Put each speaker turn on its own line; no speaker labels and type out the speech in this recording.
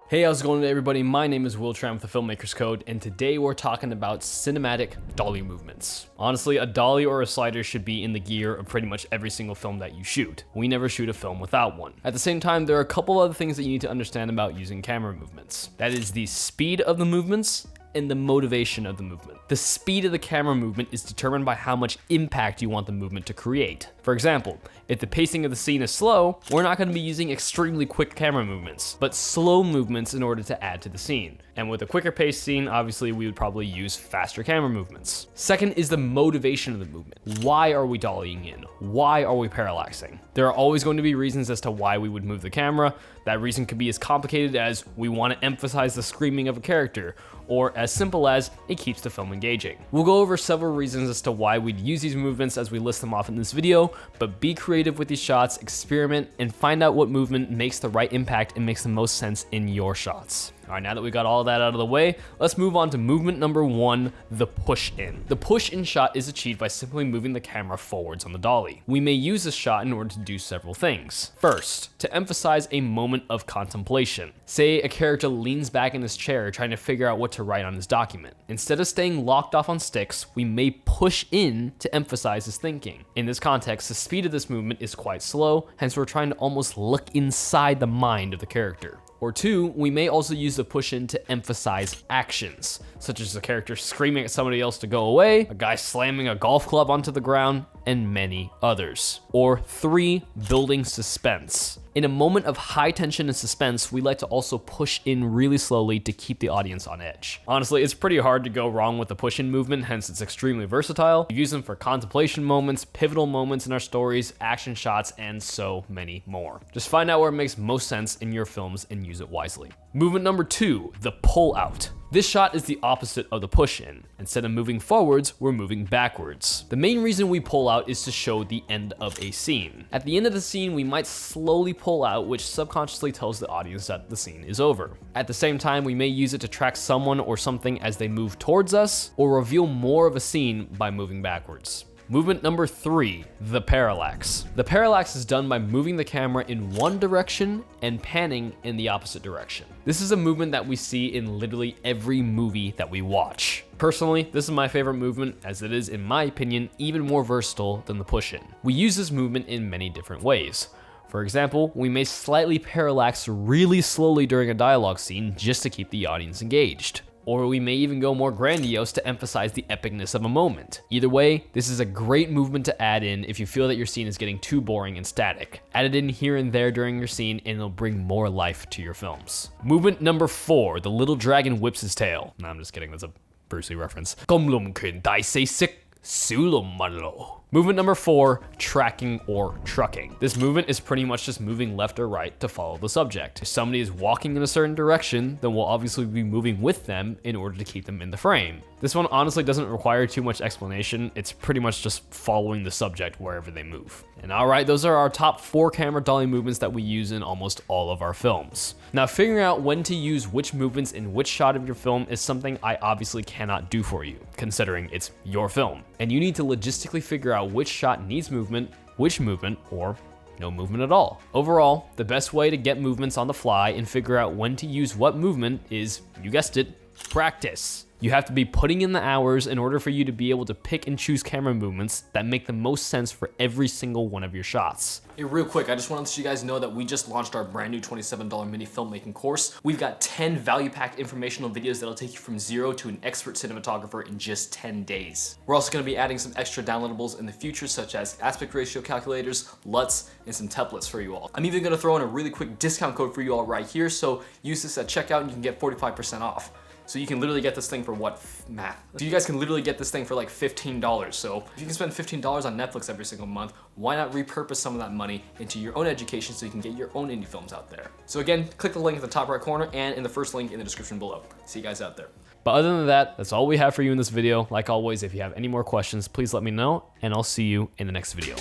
Hey, how's it going today, everybody? My name is Will Tran with the Filmmakers Code, and today we're talking about cinematic dolly movements. Honestly, a dolly or a slider should be in the gear of pretty much every single film that you shoot. We never shoot a film without one. At the same time, there are a couple other things that you need to understand about using camera movements. That is the speed of the movements and the motivation of the movement. The speed of the camera movement is determined by how much impact you want the movement to create. For example, if the pacing of the scene is slow, we're not going to be using extremely quick camera movements, but slow movements in order to add to the scene. And with a quicker paced scene, obviously we would probably use faster camera movements. Second is the motivation of the movement. Why are we dollying in? Why are we parallaxing? There are always going to be reasons as to why we would move the camera. That reason could be as complicated as we want to emphasize the screaming of a character, or as simple as it keeps the film engaging. We'll go over several reasons as to why we'd use these movements as we list them off in this video, but be creative with these shots, experiment, and find out what movement makes the right impact and makes the most sense in your shots. All right, now that we got all that out of the way, let's move on to movement number one, the push-in. The push-in shot is achieved by simply moving the camera forwards on the dolly. We may use this shot in order to do several things. First, to emphasize a moment of contemplation. Say a character leans back in his chair trying to figure out what to write on his document. Instead of staying locked off on sticks, we may push in to emphasize his thinking. In this context, the speed of this movement is quite slow, hence we're trying to almost look inside the mind of the character. Or two, we may also use the push-in to emphasize actions, such as a character screaming at somebody else to go away, a guy slamming a golf club onto the ground, and many others. Or three, building suspense. In a moment of high tension and suspense, we like to also push in really slowly to keep the audience on edge. Honestly, it's pretty hard to go wrong with the push-in movement, hence it's extremely versatile. We use them for contemplation moments, pivotal moments in our stories, action shots, and so many more. Just find out where it makes most sense in your films and use it wisely. Movement number two, the pull out. This shot is the opposite of the push-in. Instead of moving forwards, we're moving backwards. The main reason we pull out is to show the end of a scene. At the end of the scene, we might slowly pull out, which subconsciously tells the audience that the scene is over. At the same time, we may use it to track someone or something as they move towards us, or reveal more of a scene by moving backwards. Movement number three, the parallax. The parallax is done by moving the camera in one direction and panning in the opposite direction. This is a movement that we see in literally every movie that we watch. Personally, this is my favorite movement as it is, in my opinion, even more versatile than the push-in. We use this movement in many different ways. For example, we may slightly parallax really slowly during a dialogue scene just to keep the audience engaged. Or we may even go more grandiose to emphasize the epicness of a moment. Either way, this is a great movement to add in if you feel that your scene is getting too boring and static. Add it in here and there during your scene and it'll bring more life to your films. Movement number four, the little dragon whips his tail. No, I'm just kidding, that's a Bruce Lee reference. Movement number four, tracking or trucking. This movement is pretty much just moving left or right to follow the subject. If somebody is walking in a certain direction, then we'll obviously be moving with them in order to keep them in the frame. This one honestly doesn't require too much explanation. It's pretty much just following the subject wherever they move. And all right, those are our top 4 camera dolly movements that we use in almost all of our films. Now, figuring out when to use which movements in which shot of your film is something I obviously cannot do for you, considering it's your film. And you need to logistically figure out which shot needs movement, which movement, or no movement at all. Overall, the best way to get movements on the fly and figure out when to use what movement is, you guessed it, practice. You have to be putting in the hours in order for you to be able to pick and choose camera movements that make the most sense for every single one of your shots. Hey, real quick, I just want to let you guys know that we just launched our brand new $27 mini filmmaking course. We've got 10 value-packed informational videos that'll take you from zero to an expert cinematographer in just 10 days. We're also going to be adding some extra downloadables in the future, such as aspect ratio calculators, LUTs, and some templates for you all. I'm even going to throw in a really quick discount code for you all right here, so use this at checkout and you can get 45% off. So you can literally get this thing for what? Math. So you guys can literally get this thing for like $15. So if you can spend $15 on Netflix every single month, why not repurpose some of that money into your own education so you can get your own indie films out there? So again, click the link at the top right corner and in the first link in the description below. See you guys out there. But other than that, that's all we have for you in this video. Like always, if you have any more questions, please let me know and I'll see you in the next video.